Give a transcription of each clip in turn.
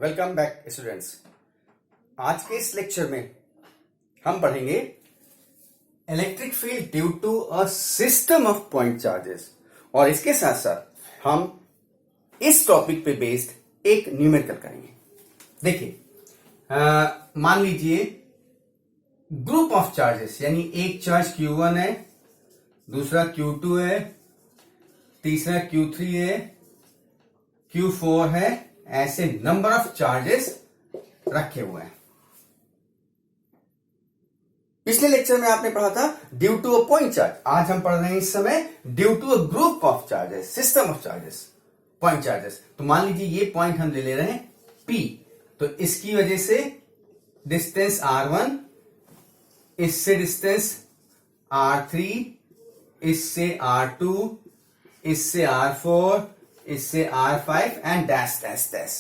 Welcome back students. आज के इस लेक्चर में हम पढ़ेंगे electric field due to a system of point charges और इसके साथ साथ हम इस टॉपिक पे बेस्ड एक न्यूमेरिकल करेंगे। देखिए, मान लीजिए ग्रुप ऑफ चार्जेस, यानी एक चार्ज Q1 है, दूसरा Q2 है, तीसरा Q3 है, Q4 है, ऐसे नंबर ऑफ चार्जेस रखे हुए हैं। पिछले लेक्चर में आपने पढ़ा था due to a point charge. आज हम पढ़ रहे हैं इस समय due to a group of charges, system of charges, point charges. तो मान लीजिए ये पॉइंट हम ले रहे हैं P, तो इसकी वजह से डिस्टेंस R1, इससे डिस्टेंस R3, इससे R2, इससे R4, इससे R5 and dash dash dash.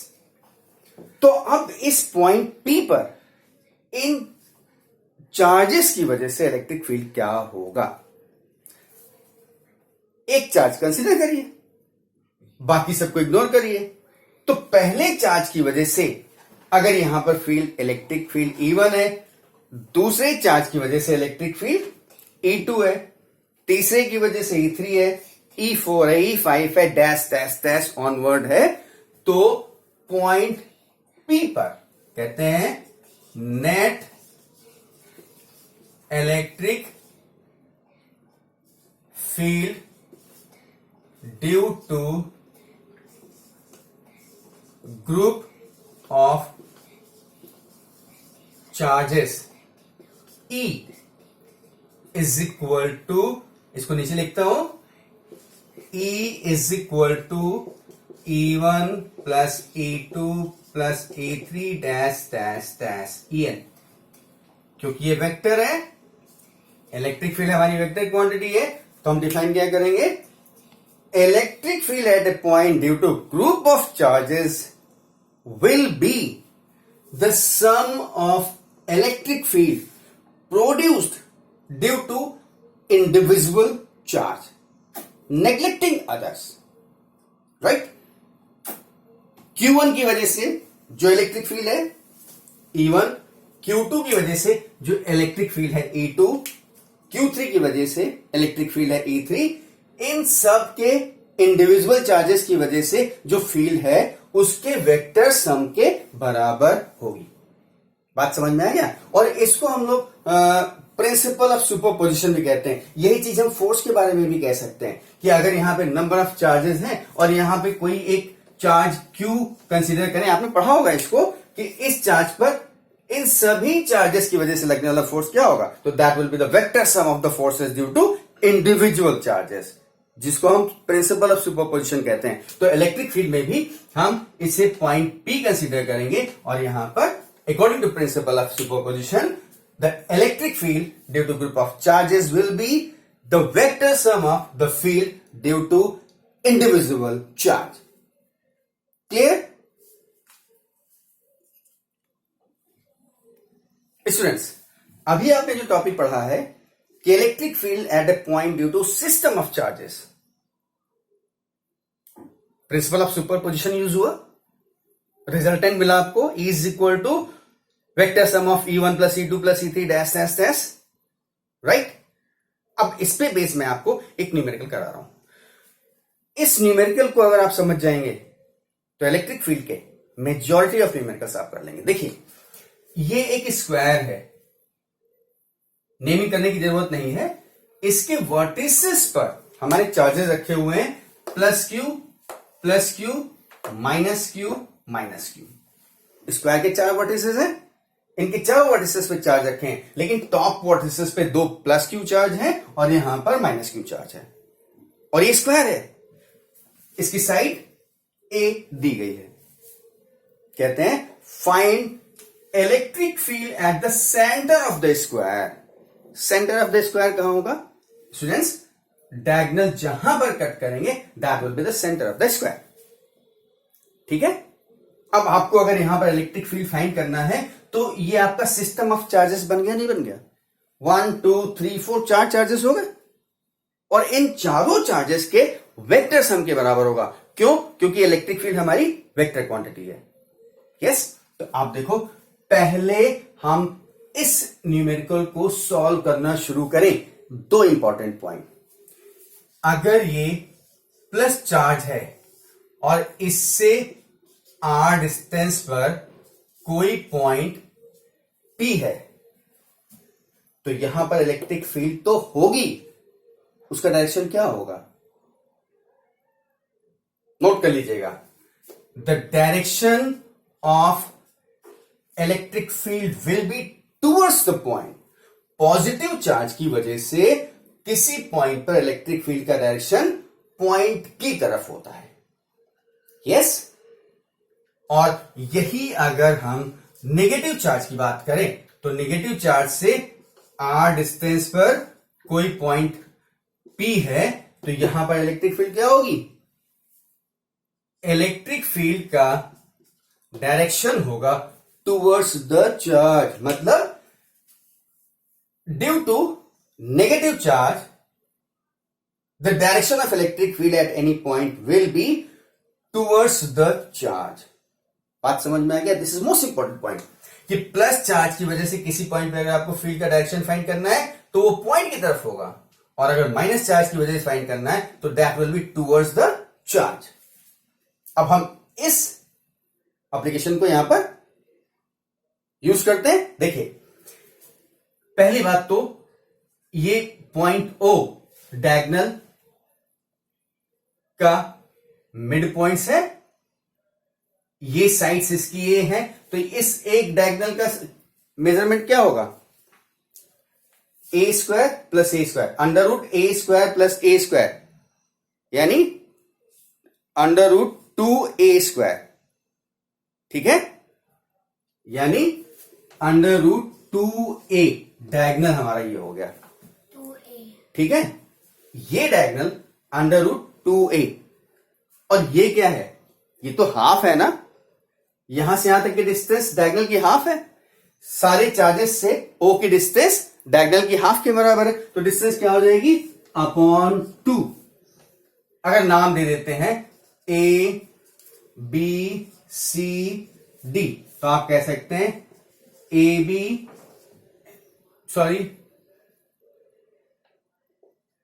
तो अब इस पॉइंट P पर इन चार्जेस की वजह से इलेक्ट्रिक फील्ड क्या होगा? एक चार्ज कंसीडर करिए, बाकी सबको इग्नोर करिए। तो पहले चार्ज की वजह से अगर यहां पर फील्ड इलेक्ट्रिक फील्ड E1 है, दूसरे चार्ज की वजह से इलेक्ट्रिक फील्ड E2 है, तीसरे की वजह से E3 है, E4 है, E5 है, डैश डैश डैश ऑनवर्ड है। तो पॉइंट P पर कहते हैं net electric field due to group of charges E is equal to, इसको नीचे लिखता हूं, E is equal to E1 plus E2 plus E3 dash dash dash En। क्योंकि ये वेक्टर है, इलेक्ट्रिक फील्ड हमारी वेक्टर क्वांटिटी है, तो हम डिफाइन क्या करेंगे? Electric field at a point due to group of charges will be the sum of electric field produced due to individual charge neglecting others. Right? Q1 की वजह से जो इलेक्ट्रिक फील्ड है E1, Q2 की वजह से जो इलेक्ट्रिक फील्ड है E2, Q3 की वजह से इलेक्ट्रिक फील्ड है E3, इन सब के इंडिविजुअल चार्जेस की वजह से जो फील्ड है उसके वेक्टर सम के बराबर होगी। बात समझ में आ गया? और इसको हम लोग प्रिंसिपल ऑफ सुपरपोजिशन भी कहते हैं। यही चीज हम फोर्स के बारे में भी कह सकते हैं कि अगर यहां पे नंबर ऑफ चार्जेस हैं और यहां पे कोई एक चार्ज Q कंसीडर करें, आपने पढ़ा होगा इसको कि इस चार्ज पर इन सभी चार्जेस की वजह से लगने वाला फोर्स क्या होगा? तो that will be the vector sum of the forces due to individual charges, जिसको हम प्रिंसिपल ऑफ सुपरपोजिशन कहते हैं। तो इलेक्ट्रिक फील्ड में भी हम इसे पॉइंट P कंसीडर करेंगे और यहां पर according to principle of superposition the electric field due to group of charges will be the vector sum of the field due to individual charge. Clear? Students, अभी आपने जो टॉपिक पढ़ा है कि electric field at a point due to system of charges, principle of superposition use हुआ, resultant मिला आपको E is equal to vector sum of E1 plus E2 plus E3 dash dash dash. Right? अब इस पे base में आपको एक numerical करा रहा हूं। इस न्यूमेरिकल को अगर आप समझ जाएंगे तो इलेक्ट्रिक फील्ड के मेजॉरिटी ऑफ न्यूमेरिकल्स आप कर लेंगे। देखिए, ये एक स्क्वायर है, नेमिंग करने की जरूरत नहीं है। इसके वर्टिसेस पर हमारे चार्जेस रखे हुए हैं plus Q minus Q minus Q. Square के 4 वर्टिसेस हैं, इनके 4 वर्टिसेस पे चार्ज रखे हैं, लेकिन टॉप वर्टिसेस पे 2 प्लस क्यू चार्ज है और यहां पर माइनस क्यू चार्ज है। और ये स्क्वायर है, इसकी साइड A दी गई है। कहते हैं find electric field at the centre of the square. Centre of the square कहां होगा स्टूडेंट्स? डायगोनल जहां पर कट करेंगे that will be the centre of the square. ठीक है? अब आपको अगर यहां पर इलेक्ट्रिक फील्ड फाइंड करना है तो ये आपका सिस्टम ऑफ चार्जेस बन गया, नहीं बन गया? 1 2 3 4 4 चार्जेस हो गए और इन चारों चार्जेस के वेक्टर सम के बराबर होगा। क्यों? क्योंकि इलेक्ट्रिक फील्ड हमारी वेक्टर क्वांटिटी है। यस, तो आप देखो पहले हम इस न्यूमेरिकल को सॉल्व करना शुरू करें। दो इंपॉर्टेंट पॉइंट, अगर ये प्लस चार्ज है और इससे r डिस्टेंस पर कोई पॉइंट P है, तो यहां पर इलेक्ट्रिक फील्ड तो होगी, उसका डायरेक्शन क्या होगा? नोट कर लीजिएगा, the direction of electric field will be towards the point. Positive charge की वजह से किसी पॉइंट पर इलेक्ट्रिक फील्ड का डायरेक्शन पॉइंट की तरफ होता है। यस, और यही अगर हम नेगेटिव चार्ज की बात करें तो नेगेटिव चार्ज से r डिस्टेंस पर कोई पॉइंट P है, तो यहां पर इलेक्ट्रिक फील्ड क्या होगी? इलेक्ट्रिक फील्ड का डायरेक्शन होगा टूवर्ड्स द चार्ज, मतलब due to negative charge the direction of electric field at any point will be towards the charge. बात समझ में आ गया? This is most important point कि प्लस चार्ज की वजह से किसी पॉइंट पे अगर आपको फील्ड का डायरेक्शन फाइंड करना है तो वो पॉइंट की तरफ होगा, और अगर माइनस चार्ज की वजह से फाइंड करना है तो that will be towards the charge. अब हम इस एप्लीकेशन को यहां पर यूज करते हैं। देखिए, पहली बात तो ये पॉइंट O डायगोनल का मिड पॉइंट्स है, ये साइड्स इसकी ए है, तो इस एक डायगोनल का मेजरमेंट क्या होगा? ए स्क्वायर प्लस ए स्क्वायर, अंडर रूट ए स्क्वायर प्लस ए स्क्वायर, यानी अंडर रूट 2a स्क्वायर। ठीक है, यानी अंडर रूट 2a डायगोनल हमारा ये हो गया 2a। ठीक है, ये डायगोनल अंडर रूट 2a, और ये क्या है? ये तो हाफ है ना, यहां से यहां तक की डिस्टेंस डायगोनल की हाफ है, सारे चार्जेस से O की डिस्टेंस डायगोनल की हाफ के बराबर है, तो डिस्टेंस क्या हो जाएगी? अपॉन 2। अगर नाम दे देते हैं A B C D, तो आप कह सकते हैं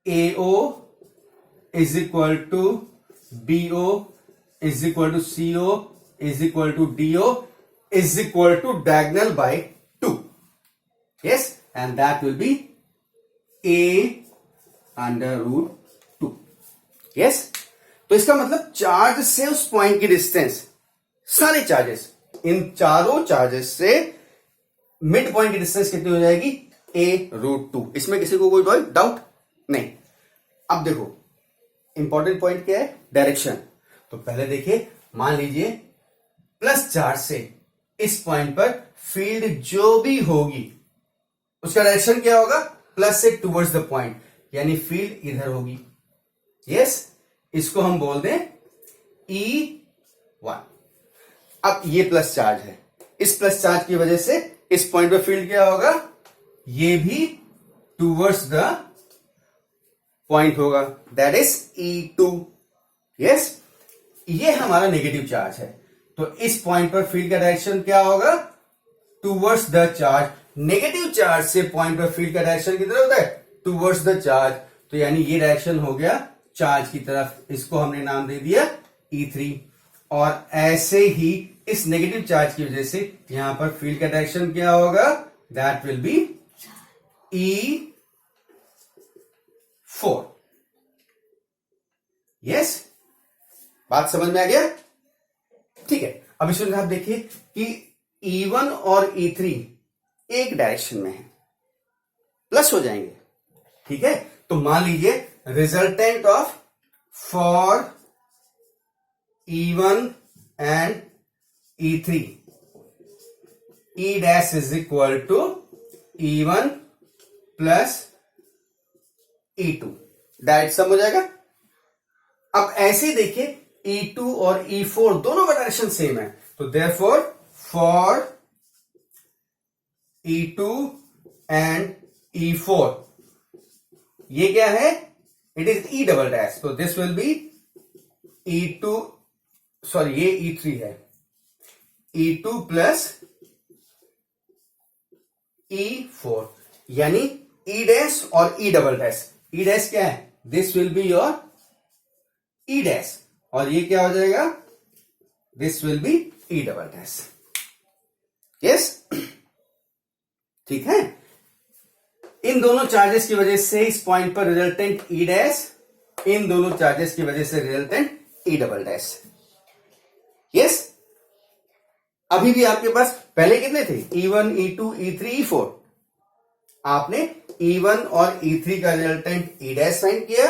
AO is equal to BO is equal to CO is equal to DO is equal to diagonal by 2। Yes, and that will be A under root 2। Yes, तो इसका मतलब charge से उस पॉइंट की डिस्टेंस, सारे चार्जेस, इन चारों charges से mid point की डिस्टेंस कितनी हो जाएगी? A√2। इसमें किसी को कोई डाउट नहीं। अब देखो इंपॉर्टेंट पॉइंट क्या है? डायरेक्शन। तो पहले देखिए, मान लीजिए प्लस चार्ज से इस पॉइंट पर फील्ड जो भी होगी उसका डायरेक्शन क्या होगा? प्लस से टुवर्ड्स द पॉइंट, यानी फील्ड इधर होगी। यस, इसको हम बोल दें E1। अब ये प्लस चार्ज है, इस प्लस चार्ज की वजह से इस पॉइंट पर फील्ड क्या होगा? ये भी टुवर्ड्स द पॉइंट होगा, दैट इज E2। यस, ये हमारा नेगेटिव चार्ज है, तो इस पॉइंट पर फील्ड का डायरेक्शन क्या होगा? Towards the charge. Negative charge से पॉइंट पर फील्ड का डायरेक्शन किधर होता है? टुवर्ड्स द चार्ज, तो यानी ये डायरेक्शन हो गया चार्ज की तरफ, इसको हमने नाम दे दिया E3। और ऐसे ही इस नेगेटिव चार्ज की वजह से यहां पर फील्ड का डायरेक्शन क्या होगा? That will B E4। Yes, बात समझ में आ गया? ठीक है, अब इसमें आप देखिए कि E1 और E3 एक डायरेक्शन में है, प्लस हो जाएंगे। ठीक है, तो मान लीजिए resultant of for E1 and E3, E dash is equal to E1 plus E2, direct sum हो जाएगा। अब ऐसे ही देखिए E2 और E4 दोनों का डायरेक्शन सेम है, तो therefore for E2 and E4 ये क्या है? It is E double dash, तो this will be E2, sorry ये E3 है, E2 प्लस E4, यानी E डैश और E double dash. E dash क्या है? This will be your E dash, और ये क्या हो जाएगा? This will be E double dash. Yes, ठीक है। इन दोनों चार्जेस की वजह से इस पॉइंट पर रिजल्टेंट E डैश, इन दोनों चार्जेस की वजह से resultant E double dash. Yes, अभी भी आपके पास पहले कितने थे? E1, E2, E3, E4। आपने E1 और E3 का रिजल्टेंट E डैश फाइंड किया,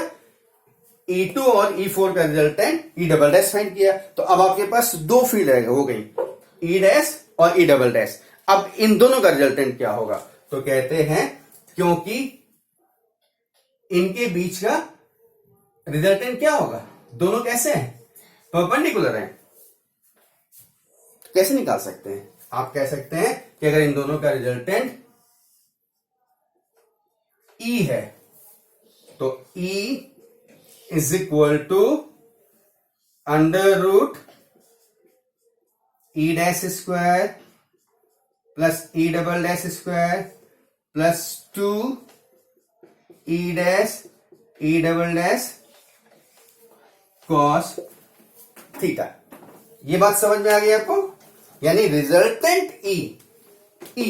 E2 और E4 का resultant E double dash find किया। तो अब आपके पास दो फील्ड हो गई, E डैश और E डबल डैश। अब इन दोनों का रिजल्टेंट क्या होगा? तो कहते हैं क्योंकि इनके बीच का रिजल्टेंट क्या होगा? दोनों कैसे हैं? परपेंडिकुलर हैं। कैसे निकाल सकते हैं? आप कह सकते हैं कि अगर इन दोनों का रिजल्टेंट E है तो E is equal to under root E dash square plus E double dash square plus 2 E dash E double dash cos theta. ये बात समझ में आ गई आपको? यानी resultant E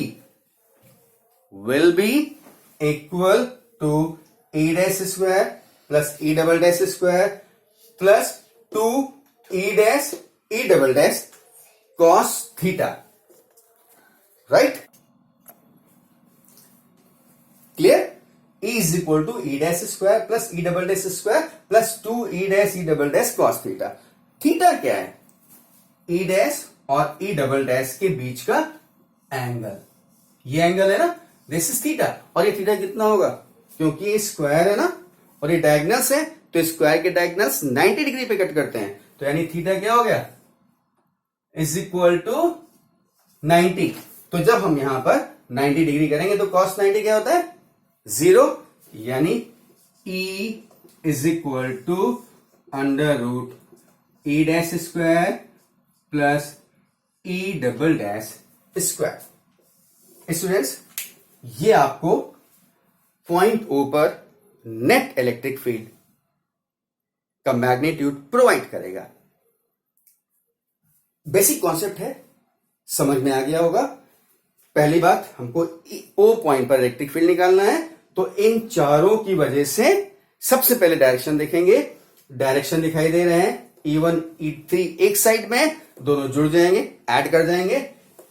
will be equal to E dash square plus E double dash square plus 2 E dash E double dash cos theta. Right? Clear? E is equal to E dash square plus E double dash square plus 2 E dash E double dash cos theta. Theta क्या है? E dash और E double dash के बीच का angle. ये angle है ना, this is theta. और ये थीटा कितना होगा? क्योंकि ये स्क्वायर है ना और ये डायगोनल्स है, तो स्क्वायर के डायगोनल्स 90 डिग्री पे कट करते हैं, तो यानी थीटा क्या हो गया? Is equal to 90। तो जब हम यहां पर 90 डिग्री करेंगे तो cos 90 क्या होता है? 0, यानी E is equal to under root E dash square plus E double dash square. Students, ये आपको पॉइंट O पर नेट इलेक्ट्रिक फील्ड का मैग्नीट्यूड प्रोवाइड करेगा। बेसिक कॉन्सेप्ट है, समझ में आ गया होगा। पहली बात, हमको O पॉइंट पर इलेक्ट्रिक फील्ड निकालना है, तो इन चारों की वजह से सबसे पहले डायरेक्शन देखेंगे। डायरेक्शन दिखाई दे रहे हैं, E1, E3 एक साइड में, दोनों जुड़ जाएंगे, ऐड कर जाएंगे।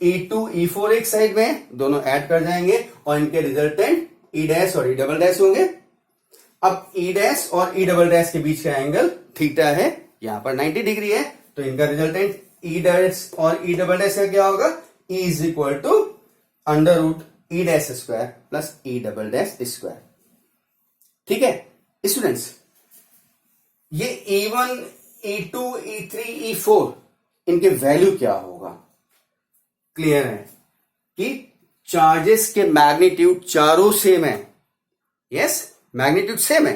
E2, E4 एक साइड में, दोनों ऐड कर जाएंगे और इनके रिजल्टेंट E डैश और E डबल डैश होंगे। अब E डैश और E डबल डैश के बीच का एंगल थीटा है, यहां पर 90 डिग्री है, तो इनका रिजल्टेंट E डैश और E डबल डैश का क्या होगा? E is equal to under root E dash square plus E double dash square. ठीक है स्टूडेंट्स, ये E1, E2, E3, E4 इनके वैल्यू क्या होगा? क्लियर है कि चार्जेस के मैग्नीट्यूड चारों सेम है। यस, मैग्नीट्यूड सेम है,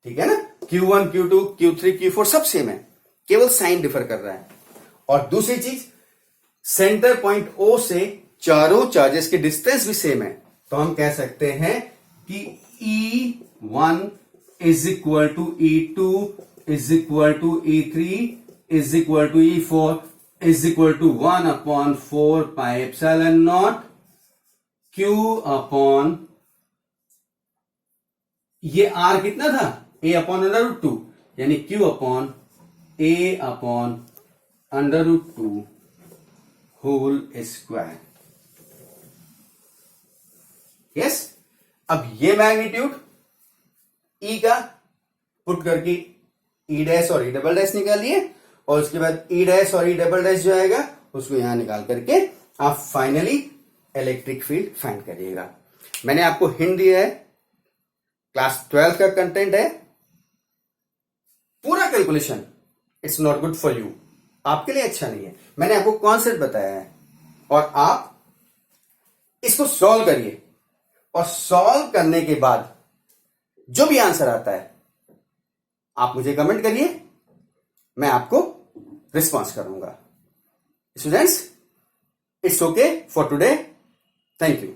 ठीक है ना? Q1, Q2, Q3, Q4 सब सेम है, केवल साइन डिफर कर रहा है। और दूसरी चीज, सेंटर पॉइंट O से चारों चार्जेस के डिस्टेंस भी सेम है, तो हम कह सकते हैं कि E1 is equal to E2 is equal to E3 is equal to E4 is equal to 1/4 pi epsilon naught Q upon, ये R कितना था? A अपॉन अंडर रूट 2, यानी Q upon A upon under root 2 whole square. Yes, अब ये magnitude E का put करके E dash और E double dash निकालिए, और उसके बाद E डैश और E डबल डैश जो आएगा उसको यहां निकाल करके आप फाइनली इलेक्ट्रिक फील्ड फाइंड करिएगा। मैंने आपको हिंट दिया है, क्लास 12 का कंटेंट है, पूरा calculation it's not good for you, आपके लिए अच्छा नहीं है। मैंने आपको कॉन्सेप्ट बताया है और आप इसको सॉल्व करिए, और सॉल्व करने के बाद जो भी आंसर आता है आप मुझे कमेंट करिए, मैं आपको रिस्पॉन्स करूंगा। Students, it's okay for today. Thank you.